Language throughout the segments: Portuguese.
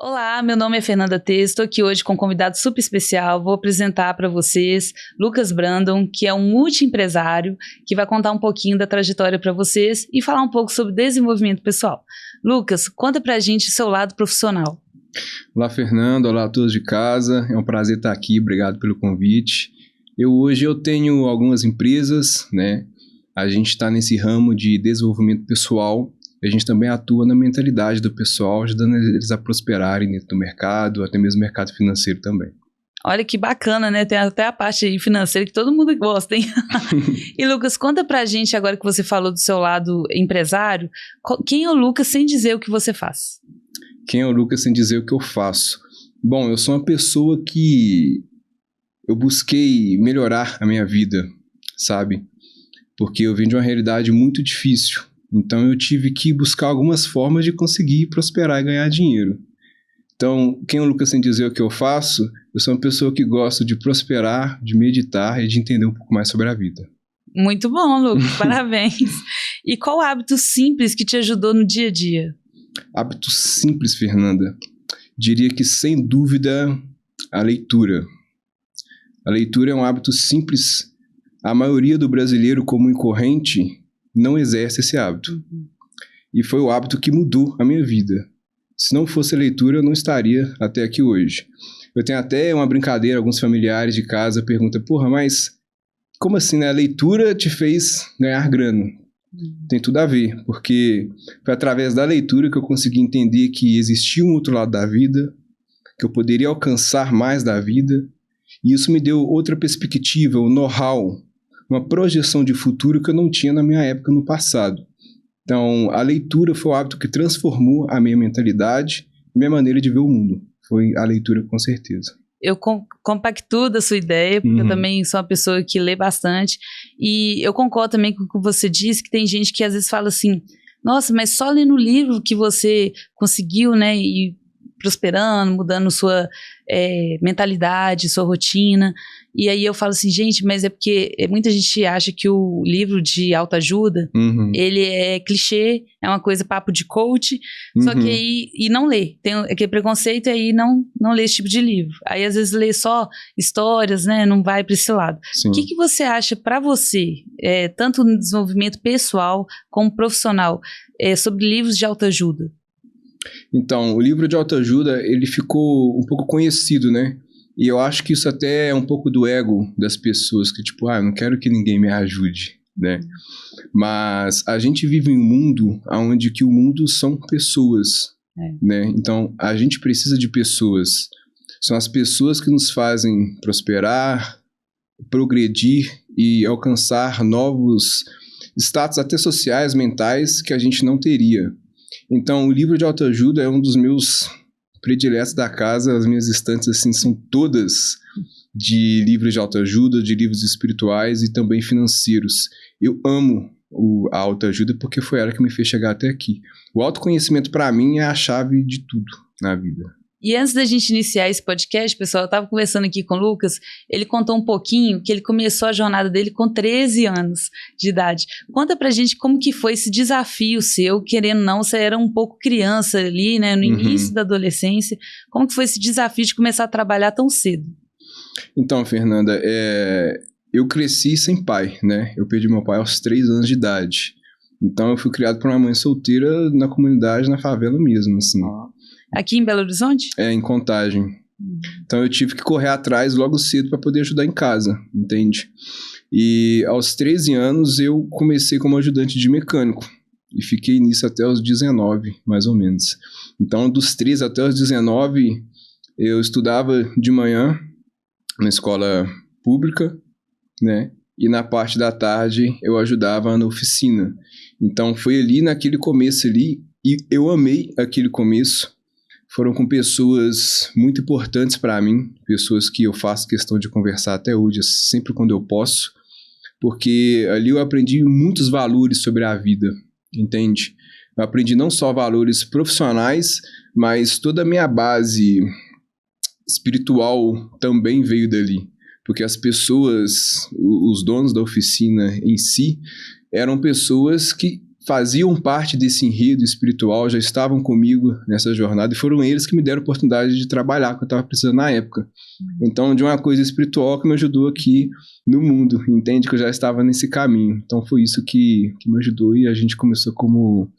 Olá, meu nome é Fernanda T, estou aqui hoje com um convidado super especial. Vou apresentar para vocês Lucas Brandon, que é um multiempresário, que vai contar um pouquinho da trajetória para vocês e falar um pouco sobre desenvolvimento pessoal. Lucas, conta pra gente o seu lado profissional. Olá, Fernando. Olá a todos de casa. É um prazer estar aqui. Obrigado pelo convite. Hoje eu tenho algumas empresas, né? A gente está nesse ramo de desenvolvimento pessoal. A gente também atua na mentalidade do pessoal, ajudando eles a prosperarem dentro do mercado, até mesmo mercado financeiro também. Olha que bacana, né? Tem até a parte aí financeira que todo mundo gosta, hein? E Lucas, conta pra gente agora que você falou do seu lado empresário, quem é o Lucas sem dizer o que você faz? Quem é o Lucas sem dizer o que eu faço? Bom, eu sou uma pessoa que eu busquei melhorar a minha vida, sabe? Porque eu vim de uma realidade muito difícil. Então eu tive que buscar algumas formas de conseguir prosperar e ganhar dinheiro. Então, quem é o Lucas sem dizer o que eu faço? Eu sou uma pessoa que gosta de prosperar, de meditar e de entender um pouco mais sobre a vida. Muito bom, Lucas, parabéns. E qual hábito simples que te ajudou no dia a dia? Hábito simples, Fernanda. Diria que, sem dúvida, a leitura. A leitura é um hábito simples. A maioria do brasileiro comum e corrente não exerce esse hábito. E foi o hábito que mudou a minha vida. Se não fosse a leitura, eu não estaria até aqui hoje. Eu tenho até uma brincadeira, alguns familiares de casa perguntam, mas como assim, né? A leitura te fez ganhar grana? Tem tudo a ver, porque foi através da leitura que eu consegui entender que existia um outro lado da vida, que eu poderia alcançar mais da vida, e isso me deu outra perspectiva, um know-how, uma projeção de futuro que eu não tinha na minha época no passado. Então, a leitura foi o hábito que transformou a minha mentalidade e minha maneira de ver o mundo. Foi a leitura, com certeza. Eu compactuo da sua ideia, porque eu também sou uma pessoa que lê bastante, e eu concordo também com o que você disse, que tem gente que às vezes fala assim, nossa, mas só lendo o livro que você conseguiu, né, ir prosperando, mudando sua mentalidade, sua rotina. E aí eu falo assim, gente, mas é porque muita gente acha que o livro de autoajuda, ele é clichê, é uma coisa papo de coach, só que aí, e não lê, tem aquele preconceito, e aí não lê esse tipo de livro. Aí às vezes lê só histórias, né, não vai para esse lado. Sim. O que você acha para você, tanto no desenvolvimento pessoal como profissional, sobre livros de autoajuda? Então, o livro de autoajuda, ele ficou um pouco conhecido, né? E eu acho que isso até é um pouco do ego das pessoas, que tipo, eu não quero que ninguém me ajude, né? Mas a gente vive em um mundo onde que o mundo são pessoas, né? Então, a gente precisa de pessoas. São as pessoas que nos fazem prosperar, progredir e alcançar novos status até sociais, mentais, que a gente não teria. Então, o livro de autoajuda é um dos meus prediletos da casa. As minhas estantes, assim, são todas de livros de autoajuda, de livros espirituais e também financeiros. Eu amo a autoajuda porque foi ela que me fez chegar até aqui. O autoconhecimento, para mim, é a chave de tudo na vida. E antes da gente iniciar esse podcast, pessoal, eu estava conversando aqui com o Lucas, ele contou um pouquinho que ele começou a jornada dele com 13 anos de idade. Conta pra gente como que foi esse desafio seu, querendo ou não, você era um pouco criança ali, né, no início da adolescência. Como que foi esse desafio de começar a trabalhar tão cedo? Então, Fernanda, eu cresci sem pai, né? Eu perdi meu pai aos 3 anos de idade. Então, eu fui criado por uma mãe solteira na comunidade, na favela mesmo, assim. Aqui em Belo Horizonte? Em Contagem. Então eu tive que correr atrás logo cedo para poder ajudar em casa, entende? E aos 13 anos eu comecei como ajudante de mecânico e fiquei nisso até os 19, mais ou menos. Então dos 13 até os 19 eu estudava de manhã na escola pública, né? E na parte da tarde eu ajudava na oficina. Então foi ali naquele começo ali, e eu amei aquele começo. Foram com pessoas muito importantes para mim, pessoas que eu faço questão de conversar até hoje, sempre quando eu posso, porque ali eu aprendi muitos valores sobre a vida, entende? Eu aprendi não só valores profissionais, mas toda a minha base espiritual também veio dali, porque as pessoas, os donos da oficina em si, eram pessoas que faziam parte desse enredo espiritual, já estavam comigo nessa jornada, e foram eles que me deram a oportunidade de trabalhar, que eu estava precisando na época. Então, de uma coisa espiritual que me ajudou aqui no mundo, entende? Que eu já estava nesse caminho. Então, foi isso que me ajudou, e a gente começou como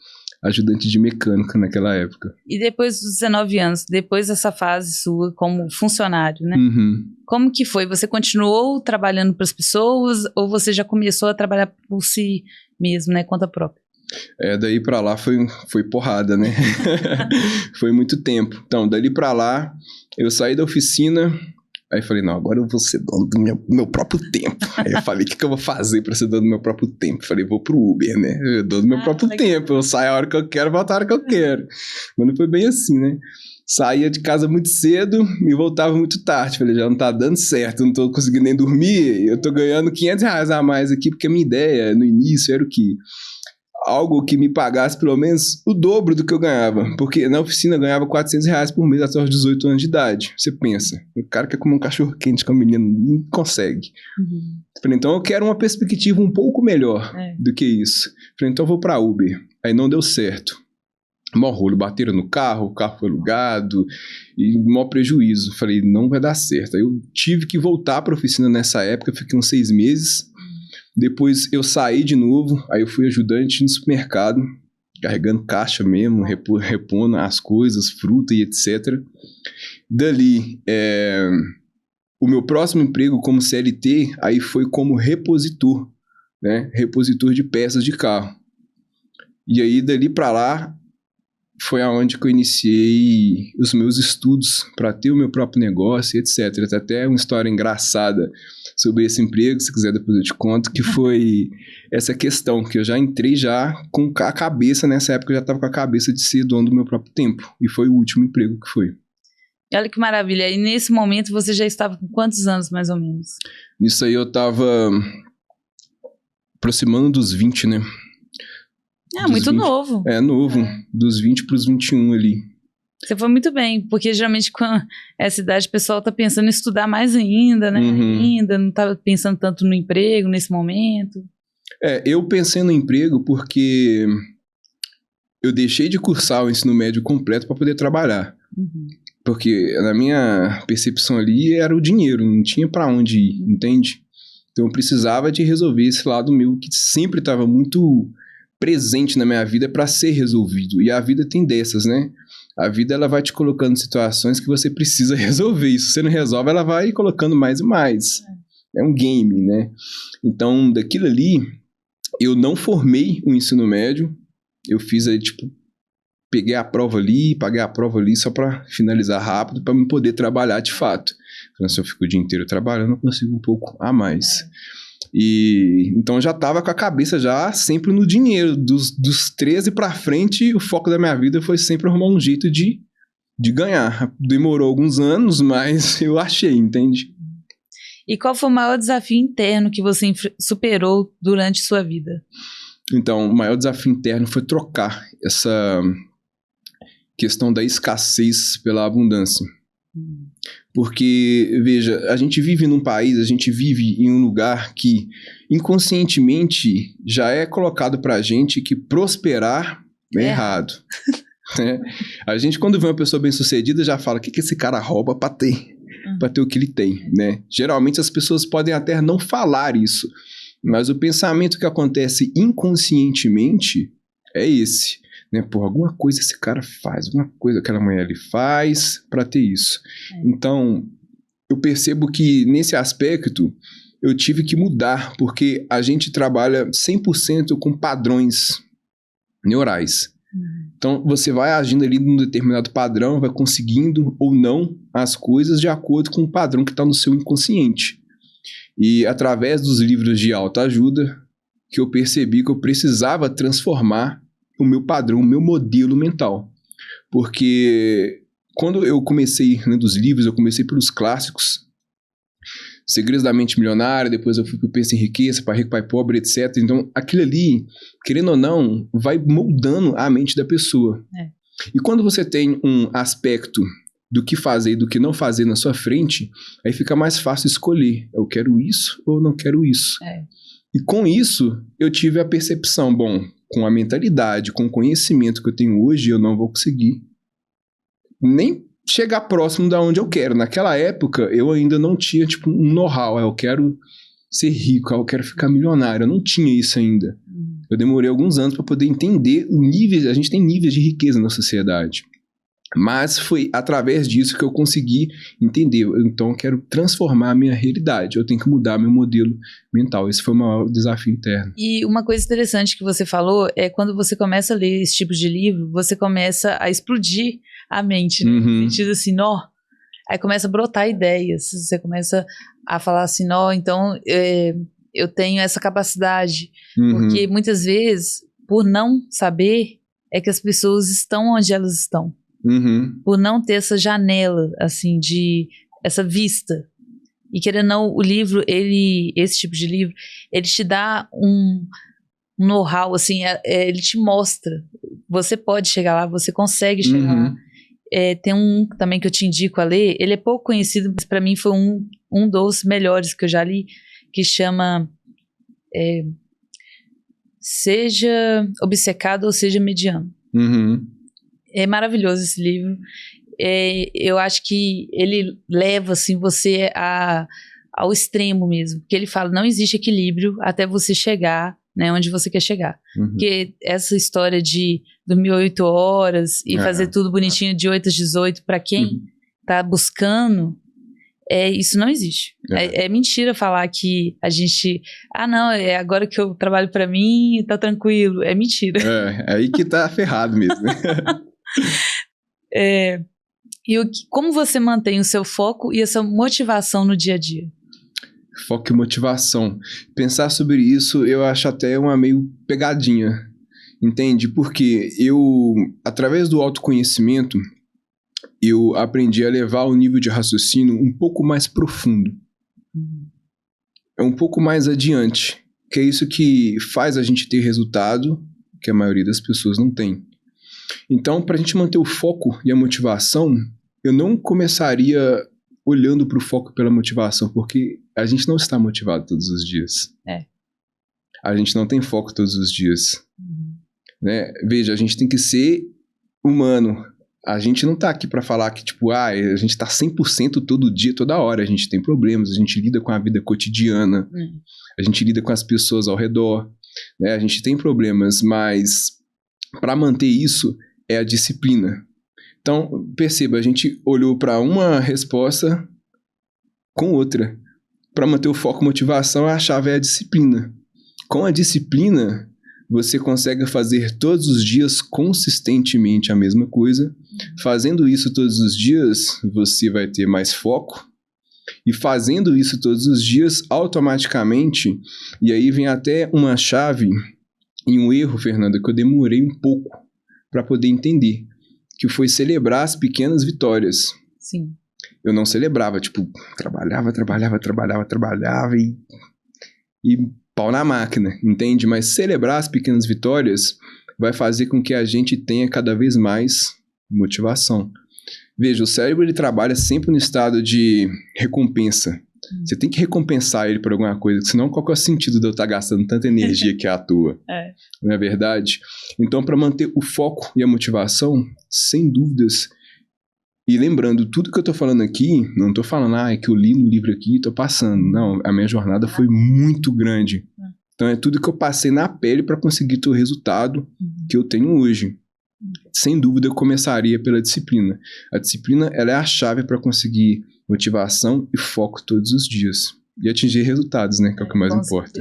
ajudante de mecânica naquela época. E depois dos 19 anos, depois dessa fase sua como funcionário, né? Uhum. Como que foi? Você continuou trabalhando para as pessoas ou você já começou a trabalhar por si mesmo, né? Conta própria. Daí pra lá foi porrada, né? Foi muito tempo. Então, dali pra lá, eu saí da oficina, aí falei, não, agora eu vou ser dono do meu próprio tempo. Aí eu falei, o que eu vou fazer pra ser dono do meu próprio tempo? Falei, vou pro Uber, né? Eu dono do meu próprio tempo, eu saio a hora que eu quero, volto a hora que eu quero. Mas não foi bem assim, né? Saía de casa muito cedo e voltava muito tarde. Falei, já não tá dando certo, não tô conseguindo nem dormir, eu tô ganhando R$500 a mais aqui, porque a minha ideia no início era o quê? Algo que me pagasse pelo menos o dobro do que eu ganhava. Porque na oficina eu ganhava R$400 por mês até os 18 anos de idade. Você pensa, o cara quer comer um cachorro quente com a menina, não consegue. Uhum. Falei, então eu quero uma perspectiva um pouco melhor do que isso. Falei, então eu vou pra Uber. Aí não deu certo. Mó rolo, bateram no carro, o carro foi alugado e mó prejuízo. Falei, não vai dar certo. Aí eu tive que voltar pra oficina nessa época, fiquei uns 6 meses. Depois eu saí de novo, aí eu fui ajudante no supermercado, carregando caixa mesmo, repondo as coisas, fruta e etc. Dali, o meu próximo emprego como CLT, aí foi como repositor, né? Repositor de peças de carro. E aí, dali pra lá, foi aonde que eu iniciei os meus estudos para ter o meu próprio negócio, etc. Tem até uma história engraçada sobre esse emprego, se quiser depois eu te conto, que foi essa questão, que eu já entrei já com a cabeça, nessa época eu já estava com a cabeça de ser dono do meu próprio tempo, e foi o último emprego que foi. Olha que maravilha, e nesse momento você já estava com quantos anos, mais ou menos? Nisso aí eu estava aproximando dos 20, né? Muito 20, novo. Novo, dos 20 para os 21 ali. Você foi muito bem, porque geralmente com essa idade o pessoal tá pensando em estudar mais ainda, né? Uhum. Ainda, não tá pensando tanto no emprego nesse momento. Eu pensei no emprego porque eu deixei de cursar o ensino médio completo para poder trabalhar. Uhum. Porque na minha percepção ali era o dinheiro, não tinha para onde ir, entende? Então eu precisava de resolver esse lado meu que sempre estava muito presente na minha vida para ser resolvido. E a vida tem dessas, né? A vida ela vai te colocando em situações que você precisa resolver. E se você não resolve, ela vai colocando mais e mais. É um game, né? Então, daquilo ali, eu não formei o ensino médio. Eu fiz aí, peguei a prova ali, paguei a prova ali só para finalizar rápido, para me poder trabalhar de fato. Então, se eu fico o dia inteiro trabalhando, eu consigo um pouco a mais. E então eu já tava com a cabeça já sempre no dinheiro. Dos 13 pra frente, o foco da minha vida foi sempre arrumar um jeito de ganhar. Demorou alguns anos, mas eu achei, entende? E qual foi o maior desafio interno que você superou durante sua vida? Então, o maior desafio interno foi trocar essa questão da escassez pela abundância. Porque, veja, a gente vive num país, a gente vive em um lugar que inconscientemente já é colocado pra gente que prosperar é errado. Né? A gente, quando vê uma pessoa bem-sucedida, já fala, o que esse cara rouba pra ter o que ele tem, né? Geralmente as pessoas podem até não falar isso, mas o pensamento que acontece inconscientemente é esse. Né? Pô, alguma coisa esse cara faz, alguma coisa aquela mulher ali faz pra ter isso. Então, eu percebo que nesse aspecto eu tive que mudar, porque a gente trabalha 100% com padrões neurais. Então, você vai agindo ali num determinado padrão, vai conseguindo ou não as coisas de acordo com o padrão que está no seu inconsciente. E através dos livros de autoajuda, que eu percebi que eu precisava transformar o meu padrão, o meu modelo mental. Porque quando eu comecei lendo os livros, eu comecei pelos clássicos, Segredos da Mente Milionária, depois eu fui para o Pensa em Riqueza, Pai Rico, Pai Pobre, etc. Então, aquilo ali, querendo ou não, vai moldando a mente da pessoa. E quando você tem um aspecto do que fazer e do que não fazer na sua frente, aí fica mais fácil escolher. Eu quero isso ou não quero isso. E com isso, eu tive a percepção, bom, com a mentalidade, com o conhecimento que eu tenho hoje, eu não vou conseguir nem chegar próximo da onde eu quero. Naquela época, eu ainda não tinha, tipo, um know-how. Eu quero ser rico, eu quero ficar milionário. Eu não tinha isso ainda. Eu demorei alguns anos para poder entender níveis. A gente tem níveis de riqueza na sociedade. Mas foi através disso que eu consegui entender. Então, eu quero transformar a minha realidade. Eu tenho que mudar meu modelo mental. Esse foi o maior desafio interno. E uma coisa interessante que você falou é quando você começa a ler esse tipo de livro, você começa a explodir a mente, né? No sentido assim, nó. Aí começa a brotar ideias. Você começa a falar assim, nó, então eu tenho essa capacidade. Porque muitas vezes, por não saber, é que as pessoas estão onde elas estão. Por não ter essa janela, assim, essa vista. E querendo ou não, o livro, esse tipo de livro, ele te dá um know-how, assim, ele te mostra. Você pode chegar lá, você consegue chegar lá. Tem um também que eu te indico a ler, ele é pouco conhecido, mas para mim foi um dos melhores que eu já li, que chama Seja Obcecado ou Seja Mediano. É maravilhoso esse livro. Eu acho que ele leva assim, você ao extremo mesmo. Porque ele fala, não existe equilíbrio até você chegar, né, onde você quer chegar. Porque essa história de dormir 8 horas e fazer tudo bonitinho de 8 às 18, para quem tá buscando, isso não existe. É mentira falar que a gente... não, agora que eu trabalho para mim, tá tranquilo. É mentira. É aí que tá ferrado mesmo. Como você mantém o seu foco e essa motivação no dia a dia? Foco e motivação. Pensar sobre isso, eu acho até uma meio pegadinha, entende? Porque através do autoconhecimento, eu aprendi a levar o nível de raciocínio um pouco mais profundo. É um pouco mais adiante, que é isso que faz a gente ter resultado que a maioria das pessoas não tem. Então, para a gente manter o foco e a motivação, eu não começaria olhando para o foco pela motivação, porque a gente não está motivado todos os dias. A gente não tem foco todos os dias. Né? Veja, a gente tem que ser humano. A gente não está aqui para falar que, tipo, a gente está 100% todo dia, toda hora. A gente tem problemas, a gente lida com a vida cotidiana, a gente lida com as pessoas ao redor, né? A gente tem problemas, mas para manter isso é a disciplina. Então, perceba, a gente olhou para uma resposta com outra. Para manter o foco e motivação, a chave é a disciplina. Com a disciplina, você consegue fazer todos os dias consistentemente a mesma coisa. Fazendo isso todos os dias, você vai ter mais foco. E fazendo isso todos os dias, automaticamente, e aí vem até uma chave e um erro, Fernanda, que eu demorei um pouco para poder entender, que foi celebrar as pequenas vitórias. Sim. Eu não celebrava, tipo, trabalhava e pau na máquina, entende? Mas celebrar as pequenas vitórias vai fazer com que a gente tenha cada vez mais motivação. Veja, o cérebro ele trabalha sempre no estado de recompensa. Você tem que recompensar ele por alguma coisa, senão qual que é o sentido de eu estar gastando tanta energia que é à toa? Não é verdade? Então, para manter o foco e a motivação, sem dúvidas, e lembrando, tudo que eu estou falando aqui, não estou falando, é que eu li no livro aqui e estou passando. Não, a minha jornada foi muito grande. Então, é tudo que eu passei na pele para conseguir ter o resultado que eu tenho hoje. Sem dúvida, eu começaria pela disciplina. A disciplina, ela é a chave para conseguir motivação e foco todos os dias. E atingir resultados, né? Que é o que mais importa.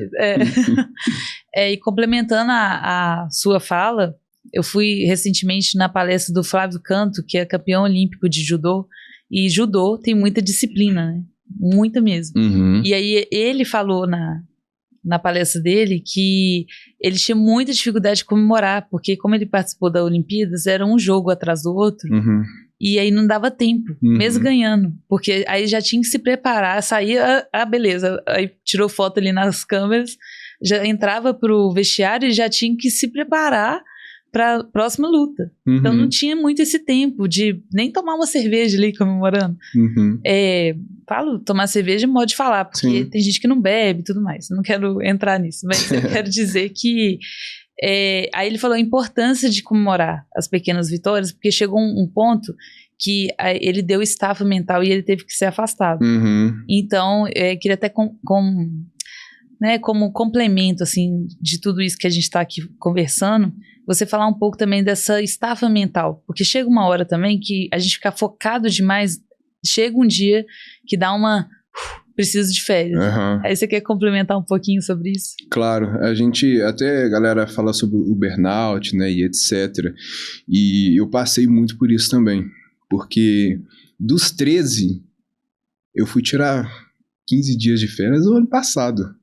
E complementando a sua fala, eu fui recentemente na palestra do Flávio Canto, que é campeão olímpico de judô. E judô tem muita disciplina, né? Muita mesmo. E aí ele falou na palestra dele que ele tinha muita dificuldade de comemorar, porque como ele participou da Olimpíadas, era um jogo atrás do outro. E aí não dava tempo, mesmo ganhando. Porque aí já tinha que se preparar, saía, beleza. Aí tirou foto ali nas câmeras, já entrava pro vestiário e já tinha que se preparar para próxima luta. Então não tinha muito esse tempo de nem tomar uma cerveja ali comemorando. Falo tomar cerveja modo de falar, porque tem gente que não bebe e tudo mais. Não quero entrar nisso, mas eu quero dizer que Aí ele falou a importância de comemorar as pequenas vitórias, porque chegou um ponto que ele deu estafa mental e ele teve que ser afastado. Então, queria até né, como complemento assim, de tudo isso que a gente está aqui conversando, você falar um pouco também dessa estafa mental, porque chega uma hora também que a gente fica focado demais, chega um dia que dá uma... preciso de férias. Aí você quer complementar um pouquinho sobre isso? Claro, a galera fala sobre o burnout, né, e etc. E eu passei muito por isso também, porque dos 13, eu fui tirar 15 dias de férias no ano passado.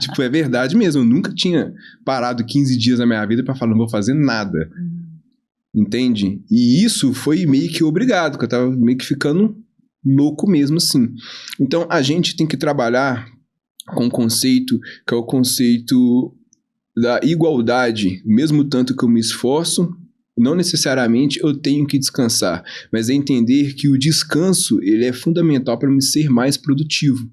Tipo, é verdade mesmo, eu nunca tinha parado 15 dias na minha vida pra falar, não vou fazer nada. Entende? E isso foi meio que obrigado, porque eu tava meio que ficando louco mesmo, assim. Então, a gente tem que trabalhar com um conceito que é o conceito da igualdade. Mesmo tanto que eu me esforço, não necessariamente eu tenho que descansar, mas é entender que o descanso ele é fundamental para me ser mais produtivo.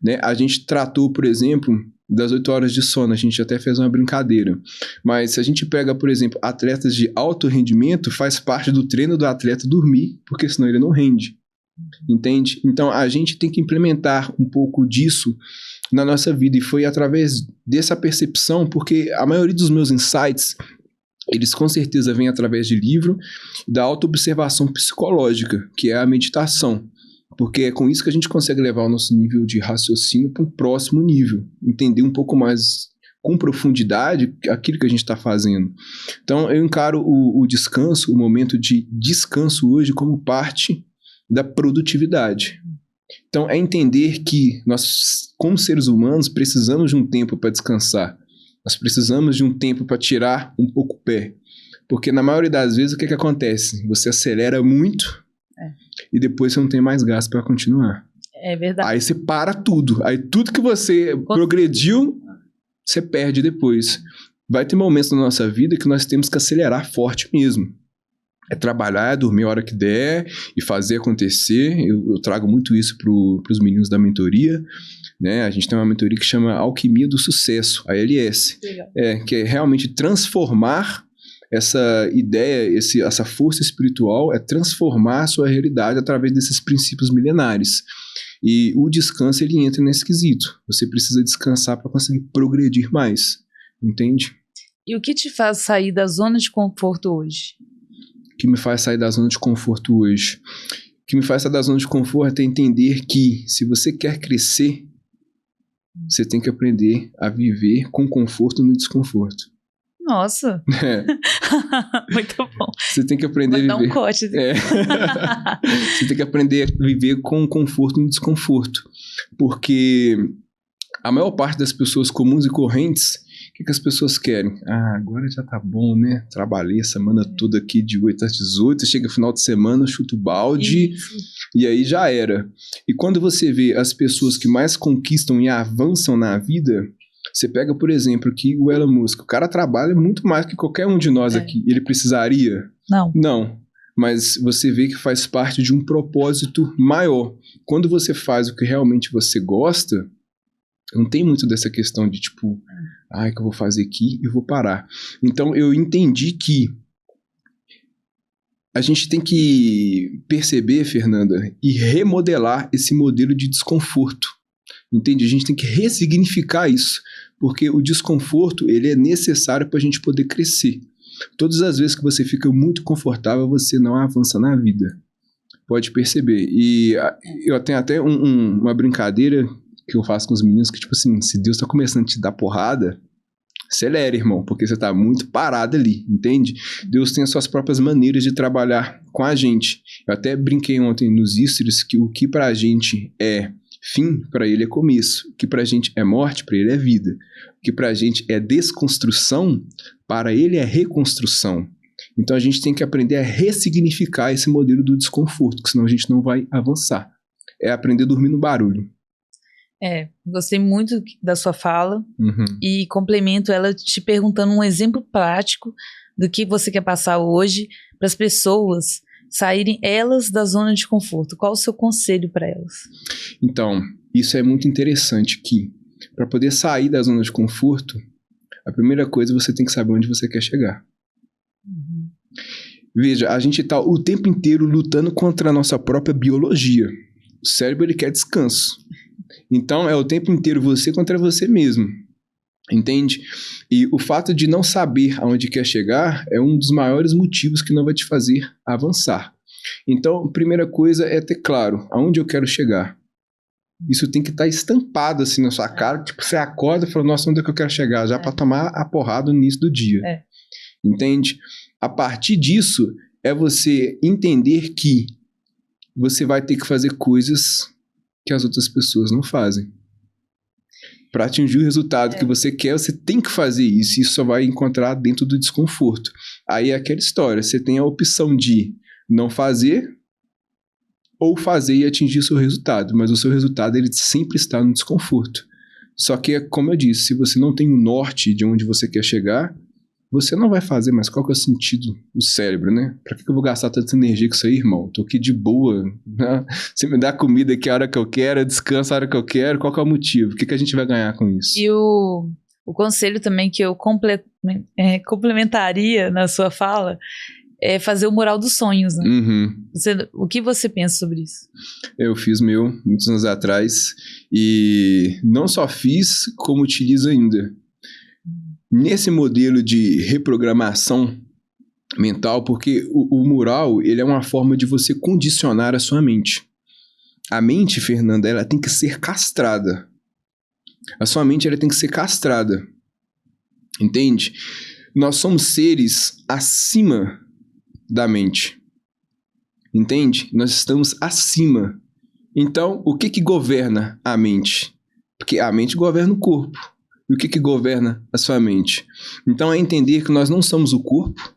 Né? A gente tratou, por exemplo, das 8 horas de sono, a gente até fez uma brincadeira, mas se a gente pega, por exemplo, atletas de alto rendimento, faz parte do treino do atleta dormir, porque senão ele não rende. Entende? Então a gente tem que implementar um pouco disso na nossa vida, e foi através dessa percepção, porque a maioria dos meus insights, eles com certeza vêm através de livro, da autoobservação psicológica, que é a meditação, porque é com isso que a gente consegue levar o nosso nível de raciocínio para um próximo nível, entender um pouco mais com profundidade aquilo que a gente está fazendo. Então eu encaro o descanso, o momento de descanso hoje como parte da produtividade. Então, é entender que nós, como seres humanos, precisamos de um tempo para descansar. Nós precisamos de um tempo para tirar um pouco o pé. Porque, na maioria das vezes, o que acontece? Você acelera muito e depois você não tem mais gás para continuar. É verdade. Aí você para tudo. Aí tudo que você progrediu, você perde depois. Vai ter momentos na nossa vida que nós temos que acelerar forte mesmo. É trabalhar, é dormir a hora que der e fazer acontecer. Eu trago muito isso para os meninos da mentoria, né? A gente tem uma mentoria que chama Alquimia do Sucesso, a ALS. Que é realmente transformar essa ideia, essa força espiritual, é transformar a sua realidade através desses princípios milenares. E o descanso, ele entra nesse quesito. Você precisa descansar para conseguir progredir mais, entende? E o que te faz sair da zona de conforto hoje? Que me faz sair da zona de conforto hoje? O que me faz sair da zona de conforto é entender que, se você quer crescer, você tem que aprender a viver com conforto no desconforto. Nossa! Muito bom. Você tem que aprender a viver... Dar um corte. Você tem que aprender a viver com conforto no desconforto. Porque a maior parte das pessoas comuns e correntes... O que as pessoas querem? Agora já tá bom, né? Trabalhei a semana toda aqui de 8 às 18, chega final de semana, chuta o balde, e aí já era. E quando você vê as pessoas que mais conquistam e avançam na vida, você pega, por exemplo, aqui o Elon Musk. O cara trabalha muito mais que qualquer um de nós aqui. Ele precisaria? Não. Não. Mas você vê que faz parte de um propósito maior. Quando você faz o que realmente você gosta, não tem muito dessa questão de tipo... que eu vou fazer aqui e vou parar. Então, eu entendi que a gente tem que perceber, Fernanda, e remodelar esse modelo de desconforto. Entende? A gente tem que ressignificar isso, porque o desconforto, ele é necessário para a gente poder crescer. Todas as vezes que você fica muito confortável, você não avança na vida. Pode perceber. E eu tenho até uma brincadeira que eu faço com os meninos, que tipo assim, se Deus tá começando a te dar porrada, acelera, irmão, porque você tá muito parado ali, entende? Deus tem as suas próprias maneiras de trabalhar com a gente. Eu até brinquei ontem nos stories que o que pra gente é fim, pra ele é começo. O que pra gente é morte, pra ele é vida. O que pra gente é desconstrução, para ele é reconstrução. Então a gente tem que aprender a ressignificar esse modelo do desconforto, porque senão a gente não vai avançar. É aprender a dormir no barulho. Gostei muito da sua fala e complemento ela te perguntando um exemplo prático do que você quer passar hoje para as pessoas saírem elas da zona de conforto. Qual o seu conselho para elas? Então, isso é muito interessante que para poder sair da zona de conforto, A primeira coisa, você tem que saber onde você quer chegar. Veja, a gente está o tempo inteiro lutando contra a nossa própria biologia. O cérebro, ele quer descanso. Então, é o tempo inteiro você contra você mesmo. Entende? E o fato de não saber aonde quer chegar é um dos maiores motivos que não vai te fazer avançar. Então, a primeira coisa é ter claro aonde eu quero chegar. Isso tem que estar estampado assim na sua cara. Tipo, você acorda e fala, nossa, onde é que eu quero chegar? Já para tomar a porrada no início do dia. Entende? A partir disso, é você entender que você vai ter que fazer coisas que as outras pessoas não fazem. Para atingir o resultado que você quer, você tem que fazer isso. E isso só vai encontrar dentro do desconforto. Aí é aquela história. Você tem a opção de não fazer ou fazer e atingir o seu resultado. Mas o seu resultado, ele sempre está no desconforto. Só que, como eu disse, se você não tem o norte de onde você quer chegar, você não vai fazer, mas qual que é o sentido do cérebro, né? Pra que eu vou gastar tanta energia com isso aí, irmão? Tô aqui de boa, né? Você me dá comida aqui a hora que eu quero, descanso a hora que eu quero, qual que é o motivo? O que a gente vai ganhar com isso? E o conselho também que eu complementaria na sua fala é fazer o mural dos sonhos, né? O que você pensa sobre isso? Eu fiz meu, muitos anos atrás, e não só fiz, como utilizo ainda. Nesse modelo de reprogramação mental, porque o mural, ele é uma forma de você condicionar a sua mente. A mente, Fernanda, ela tem que ser castrada. A sua mente, ela tem que ser castrada. Entende? Nós somos seres acima da mente. Entende? Nós estamos acima. Então, o que governa a mente? Porque a mente governa o corpo. E o que governa a sua mente? Então, é entender que nós não somos o corpo,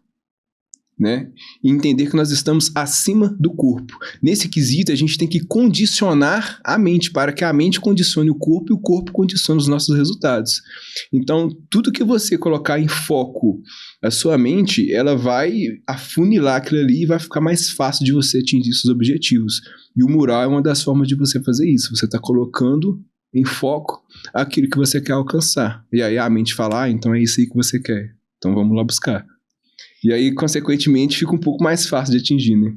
né? E entender que nós estamos acima do corpo. Nesse quesito, a gente tem que condicionar a mente, para que a mente condicione o corpo e o corpo condicione os nossos resultados. Então, tudo que você colocar em foco a sua mente, ela vai afunilar aquilo ali e vai ficar mais fácil de você atingir seus objetivos. E o mural é uma das formas de você fazer isso. Você está colocando em foco aquilo que você quer alcançar. E aí a mente fala, então é isso aí que você quer. Então vamos lá buscar. E aí, consequentemente, fica um pouco mais fácil de atingir, né?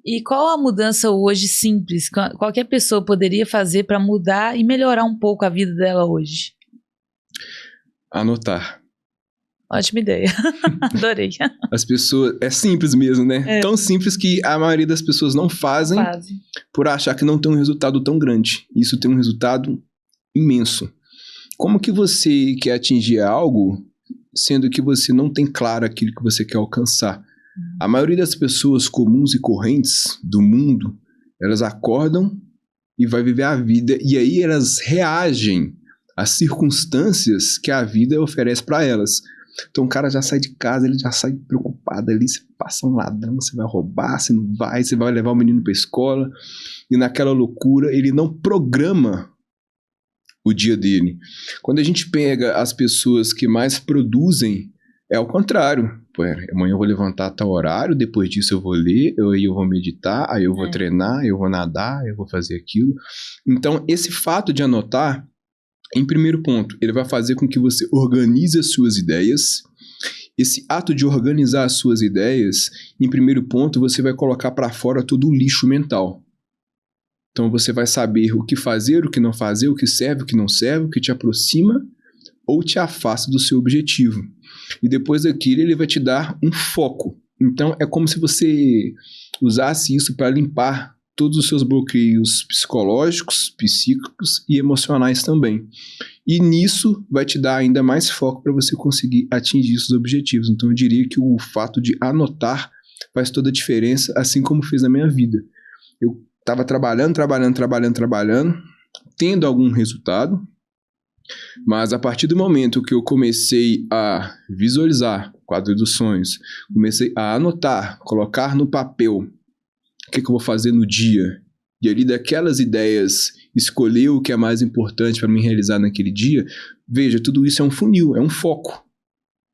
E qual a mudança hoje simples que qualquer pessoa poderia fazer para mudar e melhorar um pouco a vida dela hoje? Anotar. Ótima ideia. Adorei. As pessoas... É simples mesmo, né? Tão simples que a maioria das pessoas não fazem por achar que não tem um resultado tão grande. Isso tem um resultado imenso. Como que você quer atingir algo, sendo que você não tem claro aquilo que você quer alcançar? A maioria das pessoas comuns e correntes do mundo, elas acordam e vai viver a vida, e aí elas reagem às circunstâncias que a vida oferece para elas. Então o cara já sai de casa, ele já sai preocupado ali, se passa um ladrão, você vai roubar, se não vai, você vai levar o menino para a escola, e naquela loucura ele não programa o dia dele. Quando a gente pega as pessoas que mais produzem, é ao contrário. Pô, amanhã eu vou levantar a tal horário, depois disso eu vou ler, aí eu vou meditar, aí eu vou treinar, eu vou nadar, eu vou fazer aquilo. Então esse fato de anotar, em primeiro ponto, ele vai fazer com que você organize as suas ideias. Esse ato de organizar as suas ideias, em primeiro ponto, você vai colocar para fora todo o lixo mental. Então você vai saber o que fazer, o que não fazer, o que serve, o que não serve, o que te aproxima ou te afasta do seu objetivo. E depois daquilo ele vai te dar um foco. Então é como se você usasse isso para limpar todos os seus bloqueios psicológicos, psíquicos e emocionais também. E nisso vai te dar ainda mais foco para você conseguir atingir seus objetivos. Então eu diria que o fato de anotar faz toda a diferença, assim como fez na minha vida. Eu estava trabalhando, tendo algum resultado, mas a partir do momento que eu comecei a visualizar o quadro dos sonhos, comecei a anotar, colocar no papel o que eu vou fazer no dia, e ali daquelas ideias escolher o que é mais importante para mim realizar naquele dia, veja, tudo isso é um funil, é um foco.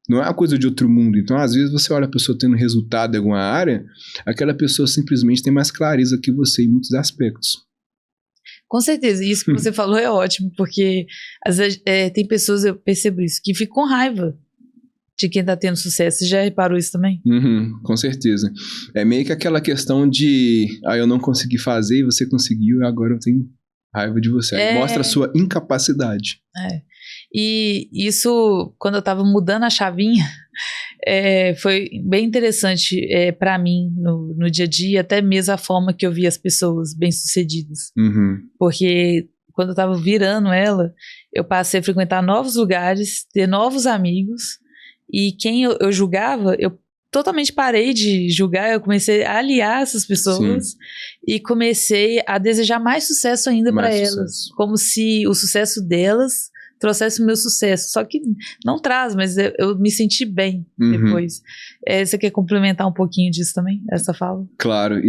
Não é uma coisa de outro mundo. Então, às vezes, você olha a pessoa tendo resultado em alguma área, aquela pessoa simplesmente tem mais clareza que você em muitos aspectos. Com certeza, isso que você falou é ótimo, porque às vezes tem pessoas, eu percebo isso, que ficam com raiva de quem tá tendo sucesso. Você já reparou isso também? Com certeza. É meio que aquela questão de, eu não consegui fazer e você conseguiu, e agora eu tenho raiva de você. Mostra a sua incapacidade. E isso, quando eu tava mudando a chavinha, foi bem interessante para mim no dia a dia, até mesmo a forma que eu via as pessoas bem-sucedidas. Porque quando eu tava virando ela, eu passei a frequentar novos lugares, ter novos amigos, e quem eu julgava, eu totalmente parei de julgar, eu comecei a aliar essas pessoas. Sim. E comecei a desejar mais sucesso ainda para elas, como se o sucesso delas trouxesse o meu sucesso, só que não traz, mas eu me senti bem depois. Você quer complementar um pouquinho disso também, essa fala? Claro,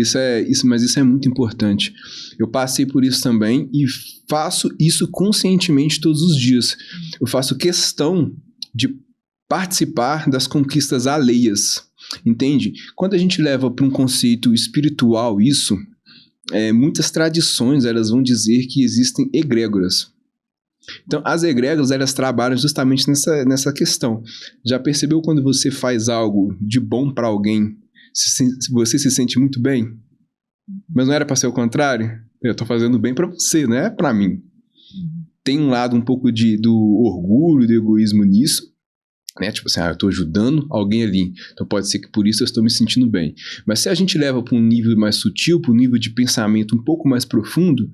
mas isso é muito importante. Eu passei por isso também e faço isso conscientemente todos os dias. Eu faço questão de participar das conquistas alheias, entende? Quando a gente leva para um conceito espiritual isso, muitas tradições elas vão dizer que existem egrégoras. Então, as egrégoras, elas trabalham justamente nessa questão. Já percebeu quando você faz algo de bom para alguém, você se sente muito bem? Mas não era para ser o contrário? Eu tô fazendo bem para você, não é para mim. Tem um lado um pouco do orgulho, do egoísmo nisso, né? Tipo assim, eu tô ajudando alguém ali, então pode ser que por isso eu estou me sentindo bem. Mas se a gente leva para um nível mais sutil, para um nível de pensamento um pouco mais profundo,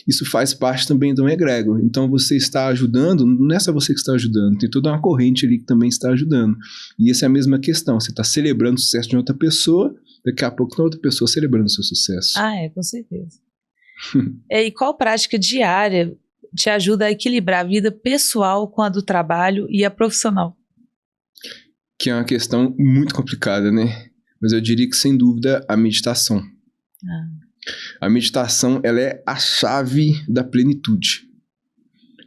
isso faz parte também de um egrégor. Então você está ajudando, não é só você que está ajudando, tem toda uma corrente ali que também está ajudando. E essa é a mesma questão, você está celebrando o sucesso de outra pessoa, daqui a pouco tem outra pessoa celebrando o seu sucesso. Com certeza. E qual prática diária te ajuda a equilibrar a vida pessoal com a do trabalho e a profissional? Que é uma questão muito complicada, né? Mas eu diria que, sem dúvida, a meditação. A meditação, ela é a chave da plenitude.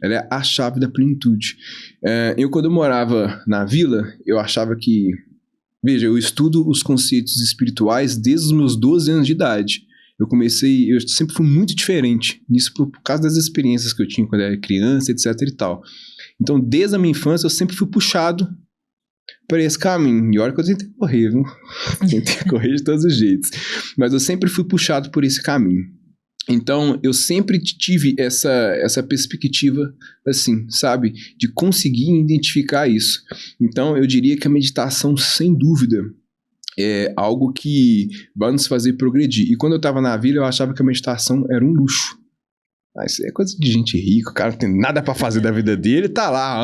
Ela é a chave da plenitude. Quando eu morava na vila, eu achava que... Veja, eu estudo os conceitos espirituais desde os meus 12 anos de idade. Eu sempre fui muito diferente. Isso por causa das experiências que eu tinha quando eu era criança, etc e tal. Então, desde a minha infância, eu sempre fui puxado para esse caminho. E olha que eu tentei correr, viu? Tentei correr de todos os jeitos. Mas eu sempre fui puxado por esse caminho. Então, eu sempre tive essa perspectiva, assim, sabe? De conseguir identificar isso. Então, eu diria que a meditação, sem dúvida, é algo que vai nos fazer progredir. E quando eu estava na vila, eu achava que a meditação era um luxo. Isso é coisa de gente rica, o cara não tem nada pra fazer da vida dele, tá lá,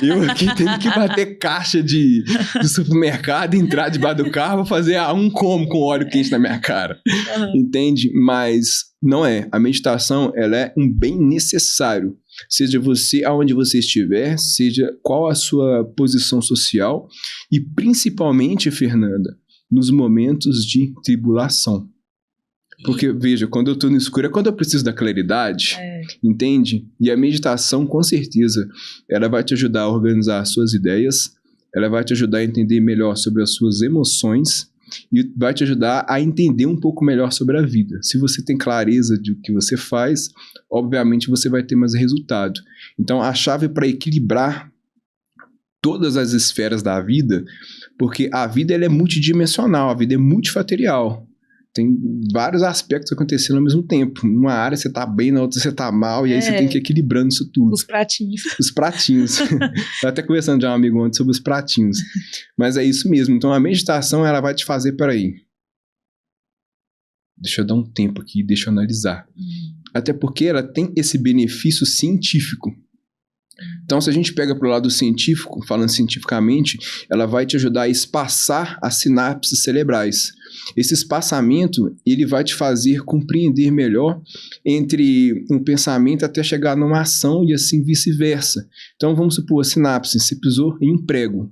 eu aqui tenho que bater caixa de supermercado, entrar debaixo do carro, fazer um combo com óleo quente na minha cara, entende? Mas não é, a meditação, ela é um bem necessário, seja você aonde você estiver, seja qual a sua posição social e principalmente, Fernanda, nos momentos de tribulação. Porque, veja, quando eu tô no escuro é quando eu preciso da claridade, entende? E a meditação, com certeza, ela vai te ajudar a organizar as suas ideias, ela vai te ajudar a entender melhor sobre as suas emoções e vai te ajudar a entender um pouco melhor sobre a vida. Se você tem clareza do que você faz, obviamente você vai ter mais resultado. Então, a chave para equilibrar todas as esferas da vida, porque a vida ela é multidimensional, a vida é multifatorial. Tem vários aspectos acontecendo ao mesmo tempo. Numa área você tá bem, na outra você tá mal, e aí você tem que ir equilibrando isso tudo. Os pratinhos. Os pratinhos. Eu até conversando já com um amigo ontem sobre os pratinhos. Mas é isso mesmo. Então a meditação, ela vai te fazer, peraí. Deixa eu dar um tempo aqui, deixa eu analisar. Até porque ela tem esse benefício científico. Então, se a gente pega pro lado científico, falando cientificamente, ela vai te ajudar a espaçar as sinapses cerebrais. Esse espaçamento, ele vai te fazer compreender melhor entre um pensamento até chegar numa ação e assim vice-versa. Então, vamos supor, a sinapse, você pisou em um prego.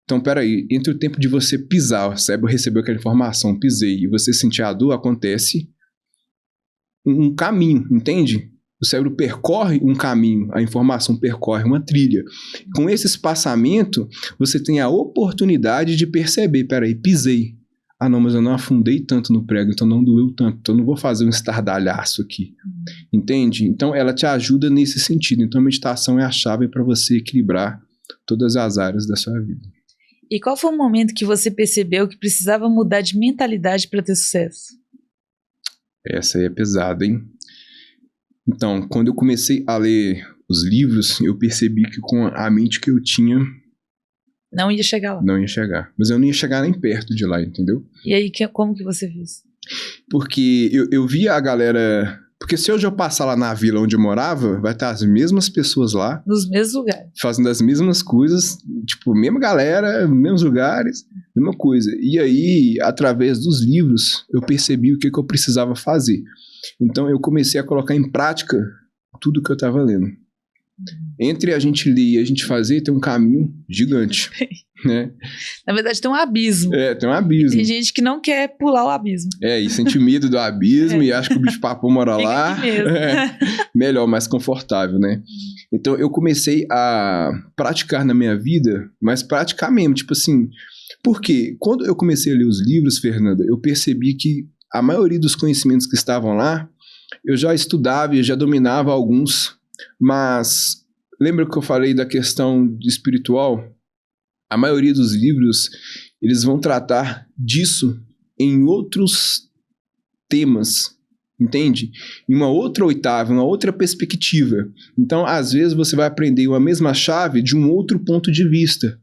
Então, peraí, entre o tempo de você pisar, o cérebro recebeu aquela informação, pisei, e você sentir a dor, acontece um caminho, entende? O cérebro percorre um caminho, a informação percorre uma trilha. Com esse espaçamento, você tem a oportunidade de perceber, peraí, pisei. Ah, não, mas eu não afundei tanto no prego, então não doeu tanto. Então eu não vou fazer um estardalhaço aqui. Entende? Então ela te ajuda nesse sentido. Então a meditação é a chave para você equilibrar todas as áreas da sua vida. E qual foi o momento que você percebeu que precisava mudar de mentalidade para ter sucesso? Essa aí é pesada, hein? Então, quando eu comecei a ler os livros, eu percebi que com a mente que eu tinha, não ia chegar lá. Não ia chegar. Mas eu não ia chegar nem perto de lá, entendeu? E aí, como que você fez? Porque eu via a galera... Porque se hoje eu passar lá na vila onde eu morava, vai estar as mesmas pessoas lá. Nos mesmos lugares. Fazendo as mesmas coisas. Tipo, mesma galera, mesmos lugares, mesma coisa. E aí, através dos livros, eu percebi o que eu precisava fazer. Então, eu comecei a colocar em prática tudo que eu estava lendo. Entre a gente ler e a gente fazer, tem um caminho gigante, né? Na verdade, tem um abismo. Tem um abismo. Tem gente que não quer pular o abismo. E sente medo do abismo e acha que o bicho-papão mora lá. Aqui mesmo. Melhor, mais confortável, né? Então, eu comecei a praticar na minha vida, mas praticar mesmo, tipo assim... Porque quando eu comecei a ler os livros, Fernanda, eu percebi que a maioria dos conhecimentos que estavam lá, eu já estudava e já dominava alguns, mas lembra que eu falei da questão espiritual? A maioria dos livros, eles vão tratar disso em outros temas, entende? Em uma outra oitava, uma outra perspectiva. Então, às vezes, você vai aprender uma mesma chave de um outro ponto de vista.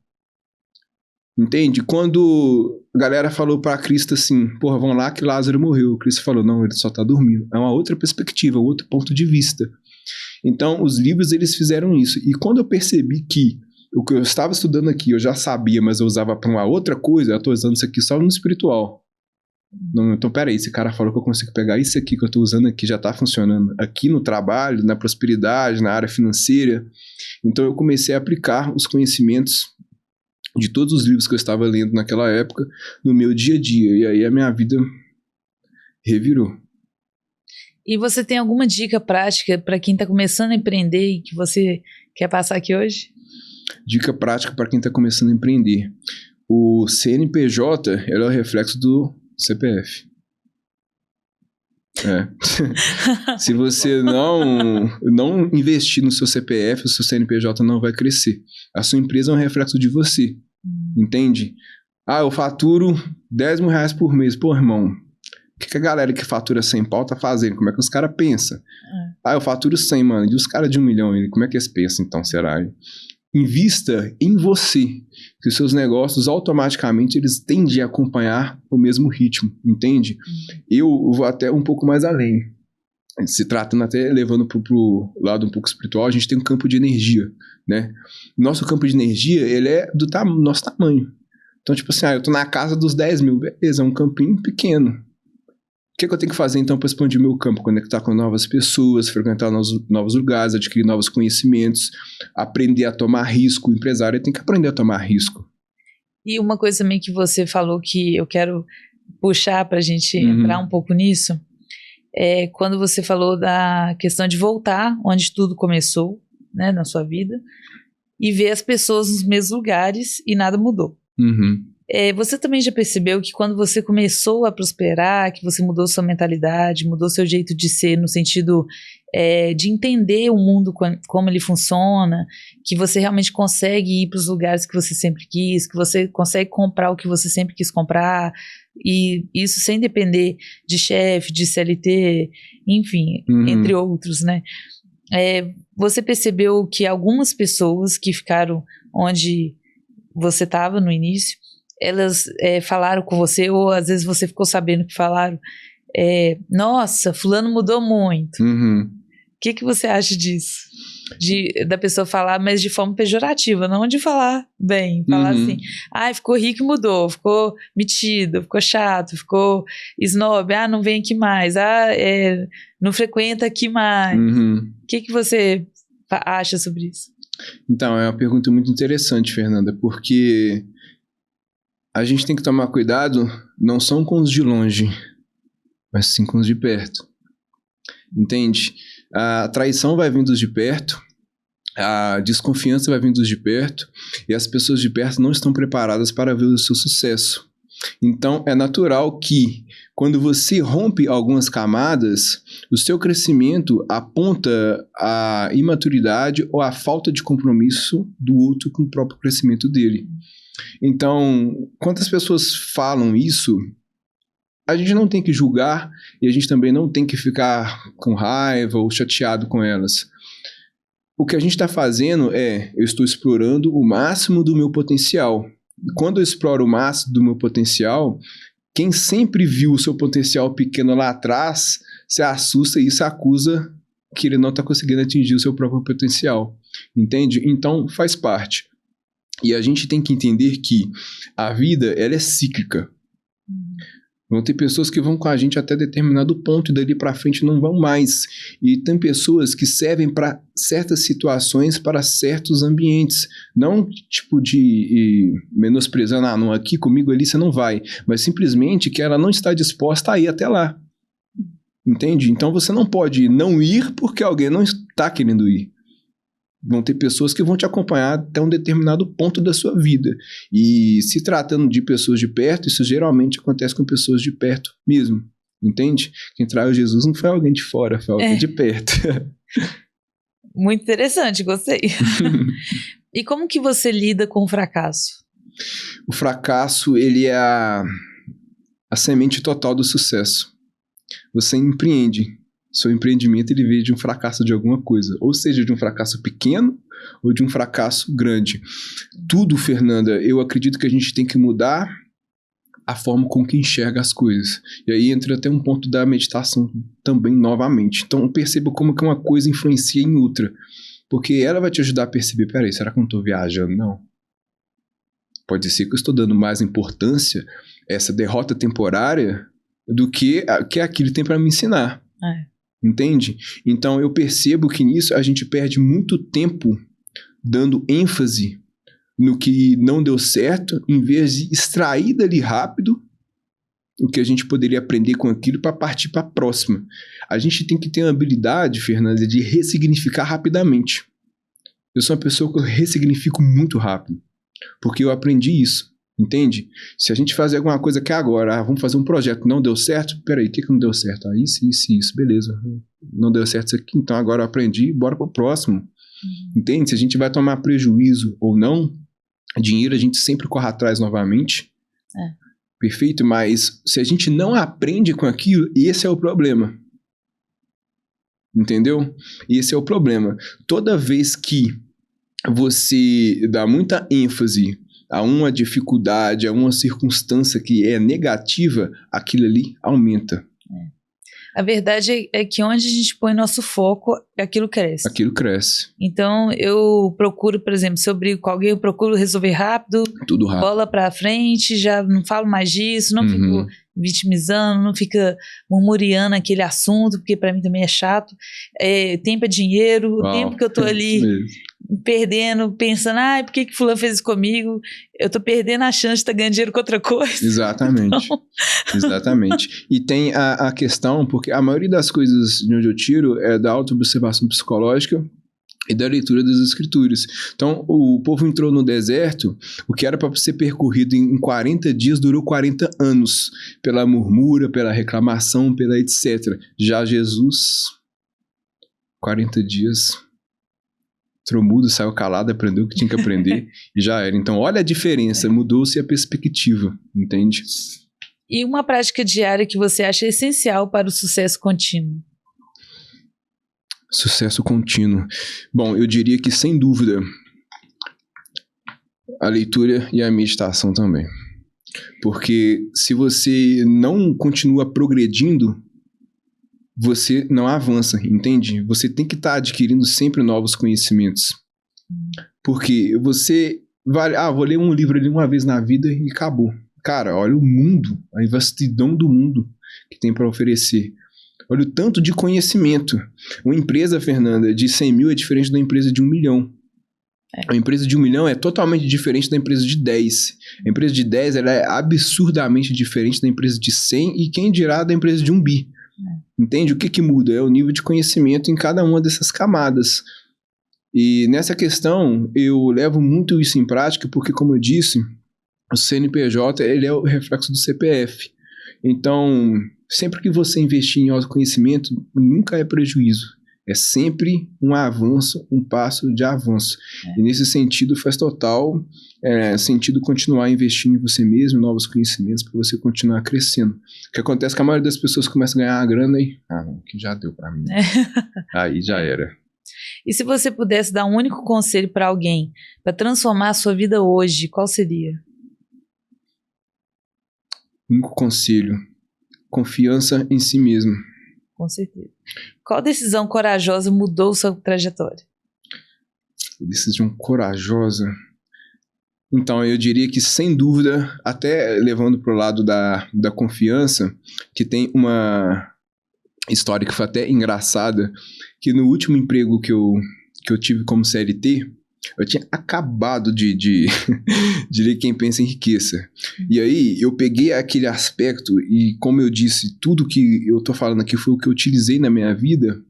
Entende? Quando a galera falou para Cristo assim, porra, vão lá que Lázaro morreu. O Cristo falou, não, ele só tá dormindo. É uma outra perspectiva, outro ponto de vista. Então, os livros, eles fizeram isso. E quando eu percebi que o que eu estava estudando aqui, eu já sabia, mas eu usava para uma outra coisa, eu tô usando isso aqui só no espiritual. Não, então, peraí, esse cara falou que eu consigo pegar isso aqui que eu tô usando aqui, já tá funcionando aqui no trabalho, na prosperidade, na área financeira. Então, eu comecei a aplicar os conhecimentos de todos os livros que eu estava lendo naquela época, no meu dia a dia. E aí a minha vida revirou. E você tem alguma dica prática para quem está começando a empreender e que você quer passar aqui hoje? Dica prática para quem está começando a empreender. O CNPJ é o reflexo do CPF. Se você não investir no seu CPF, o seu CNPJ não vai crescer. A sua empresa é um reflexo de você. Entende? Ah, eu faturo 10 mil reais por mês. Pô, irmão, o que a galera que fatura 100 pau tá fazendo? Como é que os caras pensam? Ah, eu faturo 100, mano. E os caras de 1 milhão? Como é que eles pensam, então, será? Invista em você, que os seus negócios automaticamente eles tendem a acompanhar o mesmo ritmo, entende? Eu vou até um pouco mais além. Se tratando até levando pro lado um pouco espiritual, a gente tem um campo de energia, né? Nosso campo de energia, ele é do nosso tamanho. Então, tipo assim, eu tô na casa dos 10 mil, beleza, é um campinho pequeno. O que eu tenho que fazer, então, para expandir o meu campo? Conectar com novas pessoas, frequentar novos lugares, adquirir novos conhecimentos, aprender a tomar risco. O empresário tem que aprender a tomar risco. E uma coisa também que você falou que eu quero puxar para a gente entrar um pouco nisso, é quando você falou da questão de voltar onde tudo começou, né, na sua vida, e ver as pessoas nos mesmos lugares e nada mudou. Você também já percebeu que quando você começou a prosperar, que você mudou sua mentalidade, mudou seu jeito de ser no sentido de entender o mundo, como ele funciona, que você realmente consegue ir para os lugares que você sempre quis, que você consegue comprar o que você sempre quis comprar, e isso sem depender de chefe, de CLT, enfim, entre outros, né? Você percebeu que algumas pessoas que ficaram onde você estava no início, elas falaram com você, ou às vezes você ficou sabendo que falaram, nossa, fulano mudou muito. O que você acha disso? Da pessoa falar, mas de forma pejorativa, não de falar bem, falar assim, ficou rico e mudou, ficou metido, ficou chato, ficou snob, não vem aqui mais, não frequenta aqui mais. O que você acha sobre isso? Então, é uma pergunta muito interessante, Fernanda, porque a gente tem que tomar cuidado, não são com os de longe, mas sim com os de perto. Entende? A traição vai vindo dos de perto, a desconfiança vai vindo dos de perto, e as pessoas de perto não estão preparadas para ver o seu sucesso. Então, é natural que, quando você rompe algumas camadas, o seu crescimento aponta a imaturidade ou a falta de compromisso do outro com o próprio crescimento dele. Então, quantas pessoas falam isso, a gente não tem que julgar e a gente também não tem que ficar com raiva ou chateado com elas. O que a gente está fazendo eu estou explorando o máximo do meu potencial. E quando eu exploro o máximo do meu potencial, quem sempre viu o seu potencial pequeno lá atrás, se assusta e se acusa que ele não está conseguindo atingir o seu próprio potencial. Entende? Então, faz parte. E a gente tem que entender que a vida, ela é cíclica. Vão ter pessoas que vão com a gente até determinado ponto e dali para frente não vão mais. E tem pessoas que servem para certas situações, para certos ambientes. Não tipo de menosprezando, não, aqui comigo ali você não vai. Mas simplesmente que ela não está disposta a ir até lá. Entende? Então você não pode não ir porque alguém não está querendo ir. Vão ter pessoas que vão te acompanhar até um determinado ponto da sua vida. E se tratando de pessoas de perto, isso geralmente acontece com pessoas de perto mesmo. Entende? Quem traiu Jesus não foi alguém de fora, foi alguém de perto. Muito interessante, gostei. E como que você lida com o fracasso? O fracasso, ele é a semente total do sucesso. Você empreende. Seu empreendimento, ele veio de um fracasso de alguma coisa. Ou seja, de um fracasso pequeno ou de um fracasso grande. Tudo, Fernanda, eu acredito que a gente tem que mudar a forma com que enxerga as coisas. E aí entra até um ponto da meditação também novamente. Então perceba como que uma coisa influencia em outra. Porque ela vai te ajudar a perceber, peraí, será que eu não estou viajando? Não. Pode ser que eu estou dando mais importância a essa derrota temporária do que aquilo tem para me ensinar. Entende? Então eu percebo que nisso a gente perde muito tempo dando ênfase no que não deu certo, em vez de extrair dali rápido o que a gente poderia aprender com aquilo para partir para a próxima. A gente tem que ter a habilidade, Fernanda, de ressignificar rapidamente. Eu sou uma pessoa que eu ressignifico muito rápido, porque eu aprendi isso. Entende? Se a gente fazer alguma coisa que agora, vamos fazer um projeto, não deu certo, peraí, o que não deu certo? Isso, beleza. Não deu certo isso aqui, então agora eu aprendi, bora pro próximo. Entende? Se a gente vai tomar prejuízo ou não, dinheiro a gente sempre corre atrás novamente. Perfeito? Mas se a gente não aprende com aquilo, esse é o problema. Entendeu? Esse é o problema. Toda vez que você dá muita ênfase a uma dificuldade, a uma circunstância que é negativa, aquilo ali aumenta. A verdade é que onde a gente põe nosso foco, aquilo cresce. Aquilo cresce. Então, eu procuro, por exemplo, se eu brigo com alguém, eu procuro resolver rápido. Tudo rápido. Bola pra frente, já não falo mais disso, não fico vitimizando, não fica murmuriando aquele assunto, porque pra mim também é chato. Tempo é dinheiro, o tempo que eu tô ali perdendo, pensando, por que fulano fez isso comigo? Eu tô perdendo a chance de estar ganhando dinheiro com outra coisa. Exatamente. Então... Exatamente. E tem a questão, porque a maioria das coisas de onde eu tiro é da autoobservação psicológica e da leitura das escrituras. Então, o povo entrou no deserto, o que era para ser percorrido em 40 dias durou 40 anos, pela murmura, pela reclamação, pela etc. Já Jesus, 40 dias... entrou mudo, saiu calado, aprendeu o que tinha que aprender e já era. Então, olha a diferença, mudou-se a perspectiva, entende? E uma prática diária que você acha essencial para o sucesso contínuo? Sucesso contínuo. Bom, eu diria que, sem dúvida, a leitura e a meditação também. Porque se você não continua progredindo, você não avança, entende? Você tem que estar adquirindo sempre novos conhecimentos. Porque você vai... vou ler um livro ali uma vez na vida e acabou. Cara, olha o mundo, a vastidão do mundo que tem para oferecer. Olha o tanto de conhecimento. Uma empresa, Fernanda, de 100 mil é diferente da empresa de 1 milhão. A empresa de 1 milhão é totalmente diferente da empresa de 10. A empresa de 10 ela é absurdamente diferente da empresa de 100 e quem dirá da empresa de 1 bi. Entende? O que muda? É o nível de conhecimento em cada uma dessas camadas. E nessa questão, eu levo muito isso em prática porque, como eu disse, o CNPJ, ele é o reflexo do CPF. Então, sempre que você investir em autoconhecimento, nunca é prejuízo. É sempre um avanço, um passo de avanço. E nesse sentido, faz total sentido continuar investindo em você mesmo, em novos conhecimentos, para você continuar crescendo. O que acontece é que a maioria das pessoas começa a ganhar a grana e... não, que já deu para mim. Aí já era. E se você pudesse dar um único conselho para alguém, para transformar a sua vida hoje, qual seria? Único conselho: confiança em si mesmo. Com certeza. Qual decisão corajosa mudou sua trajetória? Decisão corajosa? Então, eu diria que, sem dúvida, até levando para o lado da confiança, que tem uma história que foi até engraçada, que no último emprego que eu tive como CLT, eu tinha acabado de ler Quem Pensa Enriqueça. E aí, eu peguei aquele aspecto e, como eu disse, tudo que eu tô falando aqui foi o que eu utilizei na minha vida.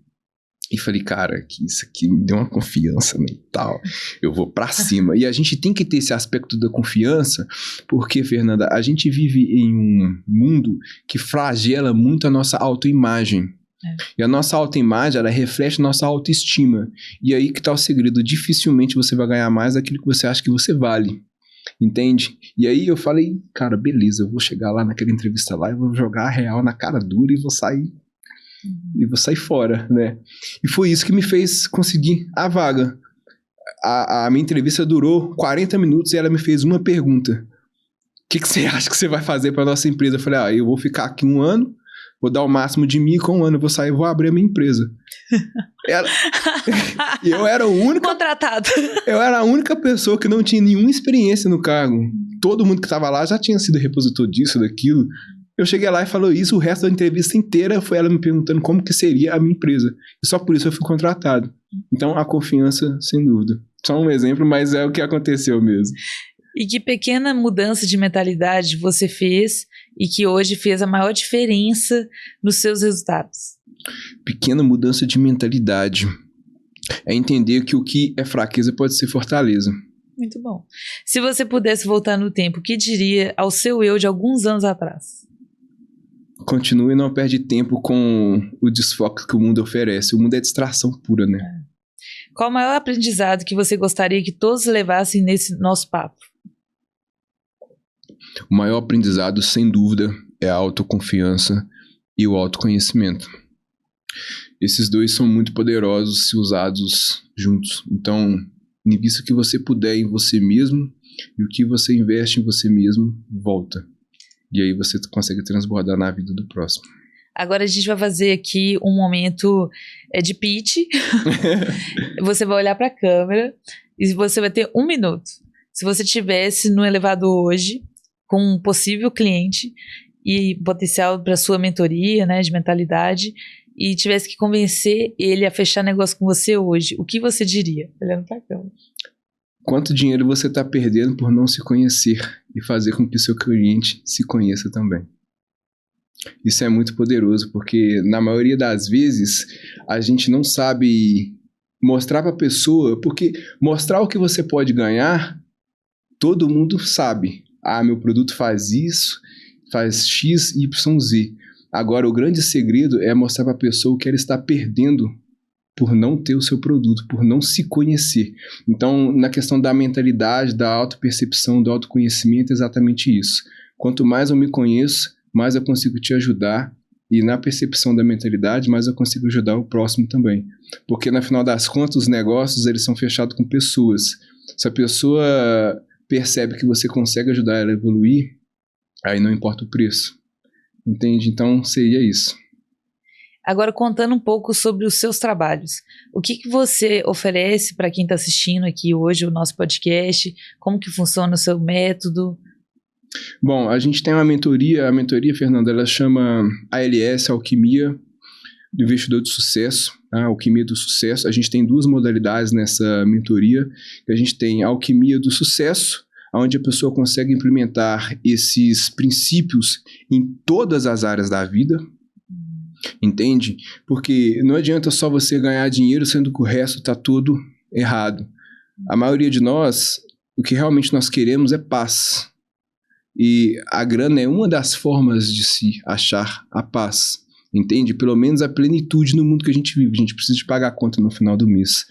E falei, cara, que isso aqui me deu uma confiança mental, eu vou pra cima. E a gente tem que ter esse aspecto da confiança, porque, Fernanda, a gente vive em um mundo que flagela muito a nossa autoimagem. E a nossa autoimagem, ela reflete a nossa autoestima. E aí que tá o segredo: dificilmente você vai ganhar mais daquilo que você acha que você vale. Entende? E aí eu falei, cara, beleza, eu vou chegar lá naquela entrevista lá e vou jogar a real na cara dura e vou sair fora, né? E foi isso que me fez conseguir a vaga. A minha entrevista durou 40 minutos e ela me fez uma pergunta: o que você acha que você vai fazer para nossa empresa? Eu falei, eu vou ficar aqui 1 ano, vou dar o máximo de mim, com 1 ano eu vou sair e vou abrir a minha empresa. E eu era o único... Contratado. Eu era a única pessoa que não tinha nenhuma experiência no cargo. Todo mundo que estava lá já tinha sido repositor disso, daquilo. Eu cheguei lá e falou isso, o resto da entrevista inteira foi ela me perguntando como que seria a minha empresa. E só por isso eu fui contratado. Então, a confiança, sem dúvida. Só um exemplo, mas é o que aconteceu mesmo. E que pequena mudança de mentalidade você fez e que hoje fez a maior diferença nos seus resultados? Pequena mudança de mentalidade é entender que o que é fraqueza pode ser fortaleza. Muito bom. Se você pudesse voltar no tempo, o que diria ao seu eu de alguns anos atrás? Continue e não perde tempo com o desfoque que o mundo oferece. O mundo é distração pura, né? Qual o maior aprendizado que você gostaria que todos levassem nesse nosso papo? O maior aprendizado, sem dúvida, é a autoconfiança e o autoconhecimento. Esses dois são muito poderosos se usados juntos. Então, invista o que você puder em você mesmo, e o que você investe em você mesmo volta. E aí você consegue transbordar na vida do próximo. Agora a gente vai fazer aqui um momento de pitch. Você vai olhar para a câmera e você vai ter 1 minuto. Se você estivesse no elevador hoje com um possível cliente e potencial para sua mentoria, né, de mentalidade, e tivesse que convencer ele a fechar negócio com você hoje, o que você diria? Olhando para a câmera. Quanto dinheiro você está perdendo por não se conhecer e fazer com que o seu cliente se conheça também? Isso é muito poderoso, porque na maioria das vezes a gente não sabe mostrar para a pessoa, porque mostrar o que você pode ganhar, todo mundo sabe. Meu produto faz isso, faz X, Y, Z. Agora, o grande segredo é mostrar para a pessoa o que ela está perdendo por não ter o seu produto, por não se conhecer. Então, na questão da mentalidade, da autopercepção, do autoconhecimento, é exatamente isso. Quanto mais eu me conheço, mais eu consigo te ajudar, e na percepção da mentalidade, mais eu consigo ajudar o próximo também. Porque, no final das contas, os negócios, eles são fechados com pessoas. Se a pessoa percebe que você consegue ajudar ela a evoluir, aí não importa o preço. Entende? Então, seria isso. Agora, contando um pouco sobre os seus trabalhos, o que você oferece para quem está assistindo aqui hoje o nosso podcast? Como que funciona o seu método? Bom, a gente tem uma mentoria, a mentoria, Fernanda, ela chama ALS, Alquimia do Investidor de Sucesso, a Alquimia do Sucesso. A gente tem 2 modalidades nessa mentoria. A gente tem a Alquimia do Sucesso, onde a pessoa consegue implementar esses princípios em todas as áreas da vida. Entende? Porque não adianta só você ganhar dinheiro, sendo que o resto está tudo errado. A maioria de nós, o que realmente nós queremos é paz. E a grana é uma das formas de se achar a paz. Entende? Pelo menos a plenitude no mundo que a gente vive. A gente precisa de pagar a conta no final do mês.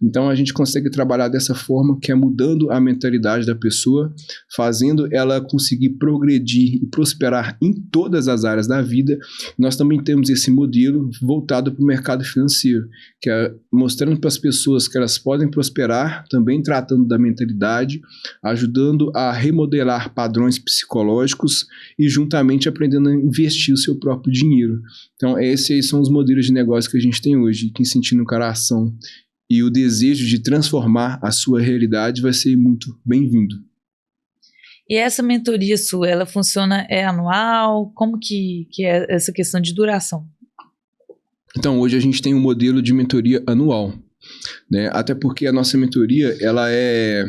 Então a gente consegue trabalhar dessa forma, que é mudando a mentalidade da pessoa, fazendo ela conseguir progredir e prosperar em todas as áreas da vida. Nós também temos esse modelo voltado para o mercado financeiro, que é mostrando para as pessoas que elas podem prosperar, também tratando da mentalidade, ajudando a remodelar padrões psicológicos e juntamente aprendendo a investir o seu próprio dinheiro. Então, esses aí são os modelos de negócio que a gente tem hoje. Quem sentir no coração e o desejo de transformar a sua realidade vai ser muito bem-vindo. E essa mentoria sua, ela funciona, é anual? Como que é essa questão de duração? Então, hoje a gente tem um modelo de mentoria anual, né? Até porque a nossa mentoria, ela é